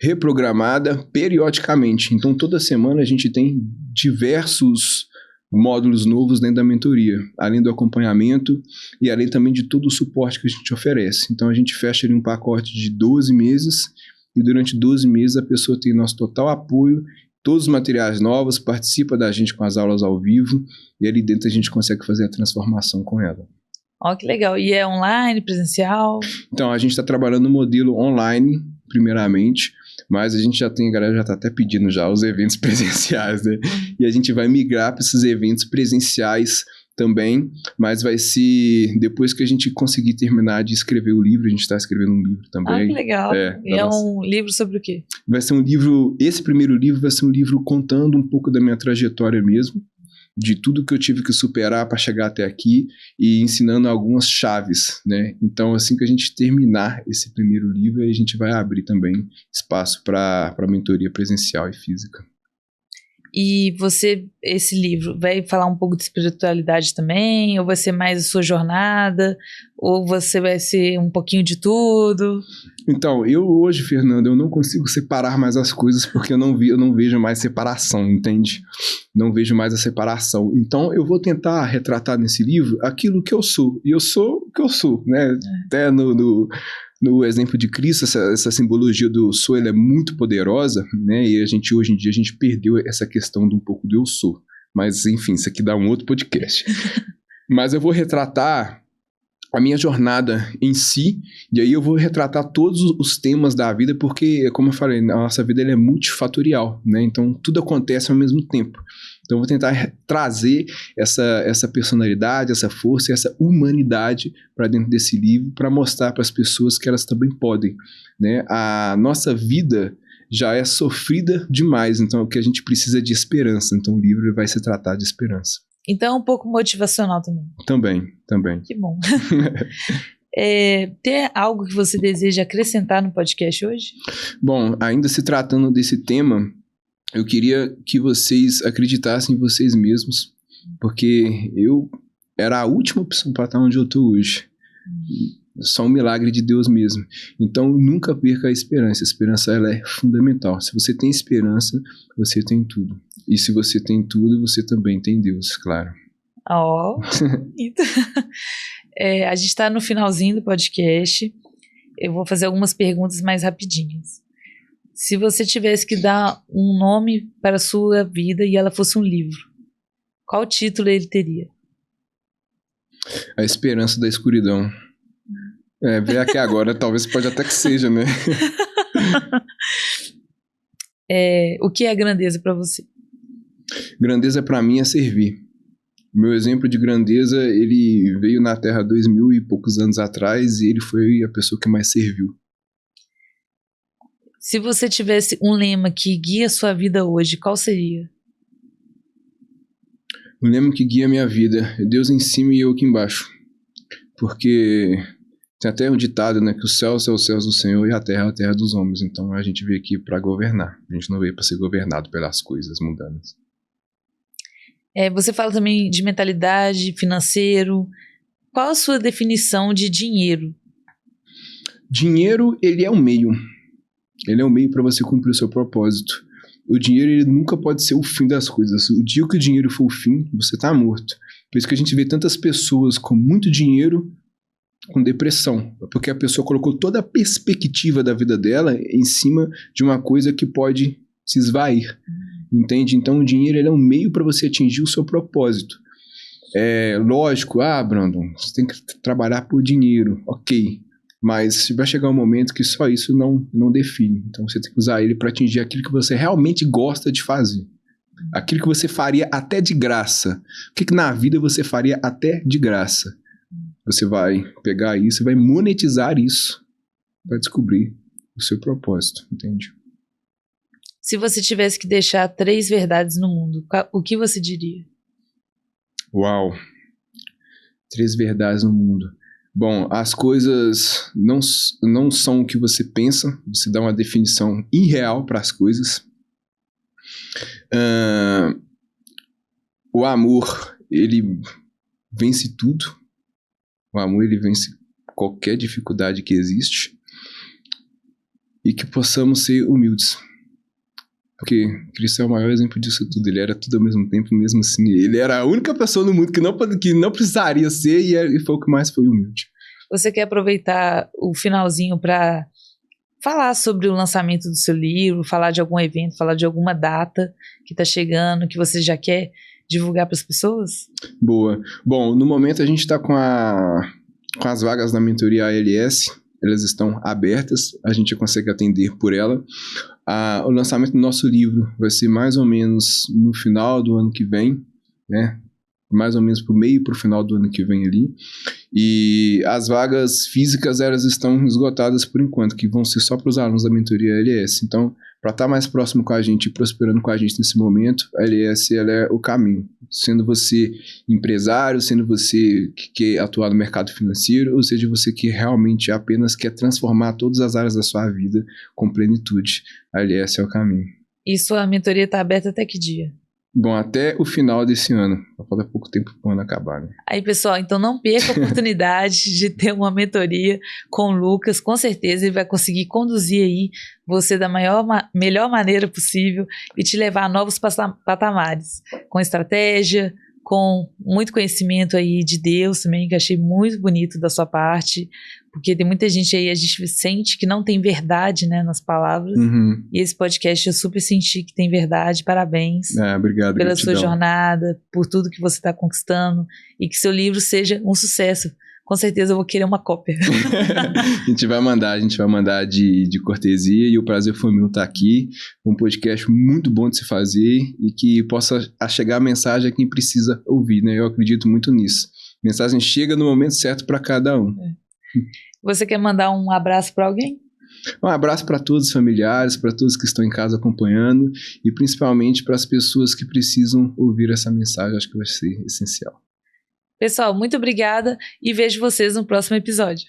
reprogramada periodicamente. Então, toda semana a gente tem diversos módulos novos dentro da mentoria, além do acompanhamento e além também de todo o suporte que a gente oferece. Então a gente fecha ali um pacote de 12 meses e durante 12 meses a pessoa tem nosso total apoio, todos os materiais novos, participa da gente com as aulas ao vivo e ali dentro a gente consegue fazer a transformação com ela. Ó, que legal. E é online, presencial? Então a gente está trabalhando no modelo online, primeiramente, mas a gente a galera já está até pedindo já os eventos presenciais, né? E a gente vai migrar para esses eventos presenciais também, mas vai ser depois que a gente conseguir terminar de escrever o livro. A gente está escrevendo um livro também. Ah, que legal. E é um livro sobre o quê? Vai ser um livro, esse primeiro livro vai ser um livro contando um pouco da minha trajetória mesmo, de tudo que eu tive que superar para chegar até aqui e ensinando algumas chaves, né? Então, assim que a gente terminar esse primeiro livro, a gente vai abrir também espaço para mentoria presencial e física. E você, esse livro, vai falar um pouco de espiritualidade também? Ou vai ser mais a sua jornada? Ou você vai ser um pouquinho de tudo? Então, eu hoje, Fernanda, eu não consigo separar mais as coisas porque eu não vejo mais separação, entende? Não vejo mais a separação. Então, eu vou tentar retratar nesse livro aquilo que eu sou. E eu sou o que eu sou, né? Até no exemplo de Cristo, essa simbologia do sou, ela é muito poderosa, né? E hoje em dia, a gente perdeu essa questão de um pouco do eu sou. Mas, enfim, isso aqui dá um outro podcast. Mas eu vou retratar a minha jornada em si, e aí eu vou retratar todos os temas da vida, porque, como eu falei, a nossa vida ela é multifatorial, né? Então, tudo acontece ao mesmo tempo. Então, eu vou tentar trazer essa personalidade, essa força, essa humanidade para dentro desse livro, para mostrar para as pessoas que elas também podem, né? A nossa vida já é sofrida demais, então o que a gente precisa é de esperança. Então, o livro vai se tratar de esperança. Então, um pouco motivacional também. Também. Que bom. Tem algo que você deseja acrescentar no podcast hoje? Bom, ainda se tratando desse tema, eu queria que vocês acreditassem em vocês mesmos, porque eu era a última opção para estar onde eu estou hoje. Só um milagre de Deus mesmo. Então, nunca perca a esperança. A esperança ela é fundamental. Se você tem esperança, você tem tudo. E se você tem tudo, você também tem Deus, claro. Ó, bonito. A gente está no finalzinho do podcast. Eu vou fazer algumas perguntas mais rapidinhas. Se você tivesse que dar um nome para a sua vida e ela fosse um livro, qual título ele teria? A Esperança da Escuridão. Ver aqui agora, talvez pode até que seja, né? O que é grandeza para você? Grandeza para mim é servir. Meu exemplo de grandeza, ele veio na Terra 2000 e poucos anos atrás e ele foi a pessoa que mais serviu. Se você tivesse um lema que guia a sua vida hoje, qual seria? O lema que guia a minha vida é Deus em cima e eu aqui embaixo. Porque tem até um ditado, né, que os céus são os céus do Senhor e a terra dos homens. Então a gente veio aqui para governar. A gente não veio para ser governado pelas coisas mundanas. Você fala também de mentalidade, financeiro. Qual a sua definição de dinheiro? Dinheiro, ele é um meio. Ele é um meio para você cumprir o seu propósito. O dinheiro, ele nunca pode ser o fim das coisas. O dia que o dinheiro for o fim, você está morto. Por isso que a gente vê tantas pessoas com muito dinheiro com depressão. Porque a pessoa colocou toda a perspectiva da vida dela em cima de uma coisa que pode se esvair. entende? Então o dinheiro ele é um meio para você atingir o seu propósito. É lógico, Brandon, você tem que trabalhar por dinheiro, ok. Mas vai chegar um momento que só isso não define. Então você tem que usar ele para atingir aquilo que você realmente gosta de fazer. Aquilo que você faria até de graça. O que na vida você faria até de graça? Você vai pegar isso e vai monetizar isso para descobrir o seu propósito, entende? Se você tivesse que deixar 3 verdades no mundo, o que você diria? Uau! 3 verdades no mundo. Bom, as coisas não são o que você pensa. Você dá uma definição irreal para as coisas. O amor, ele vence tudo. O amor, ele vence qualquer dificuldade que existe. E que possamos ser humildes. Porque Cristo é o maior exemplo disso tudo. Ele era tudo ao mesmo tempo, mesmo assim. Ele era a única pessoa no mundo que não precisaria ser e foi o que mais foi humilde. Você quer aproveitar o finalzinho para falar sobre o lançamento do seu livro, falar de algum evento, falar de alguma data que está chegando, que você já quer divulgar para as pessoas? Boa. Bom, no momento a gente está com as vagas da mentoria ALS. Elas estão abertas, a gente consegue atender por ela. O lançamento do nosso livro vai ser mais ou menos no final do ano que vem, né? Mais ou menos para o meio e para o final do ano que vem ali. E as vagas físicas, elas estão esgotadas por enquanto, que vão ser só para os alunos da mentoria ALS. Então, para estar mais próximo com a gente e prosperando com a gente nesse momento, a ALS ela é o caminho. Sendo você empresário, sendo você que quer atuar no mercado financeiro, ou seja, você que realmente apenas quer transformar todas as áreas da sua vida com plenitude, a ALS é o caminho. E sua mentoria está aberta até que dia? Bom, até o final desse ano. Falta pouco tempo para o ano acabar, né? Aí, pessoal, então não perca a oportunidade de ter uma mentoria com o Lucas. Com certeza ele vai conseguir conduzir aí você da melhor maneira possível e te levar a novos patamares. Com estratégia, com muito conhecimento aí de Deus também, que achei muito bonito da sua parte. Porque tem muita gente aí, a gente sente que não tem verdade, né, nas palavras. Uhum. E esse podcast eu super senti que tem verdade. Parabéns. Obrigado. Pela gratidão. sua jornada, por tudo que você está conquistando e que seu livro seja um sucesso. Com certeza eu vou querer uma cópia. A gente vai mandar de cortesia e o prazer foi meu estar aqui. Um podcast muito bom de se fazer e que possa chegar a mensagem a quem precisa ouvir, né? Eu acredito muito nisso. A mensagem chega no momento certo para cada um. Você quer mandar um abraço para alguém? Um abraço para todos os familiares, para todos que estão em casa acompanhando e principalmente para as pessoas que precisam ouvir essa mensagem. Acho que vai ser essencial. Pessoal, muito obrigada e vejo vocês no próximo episódio.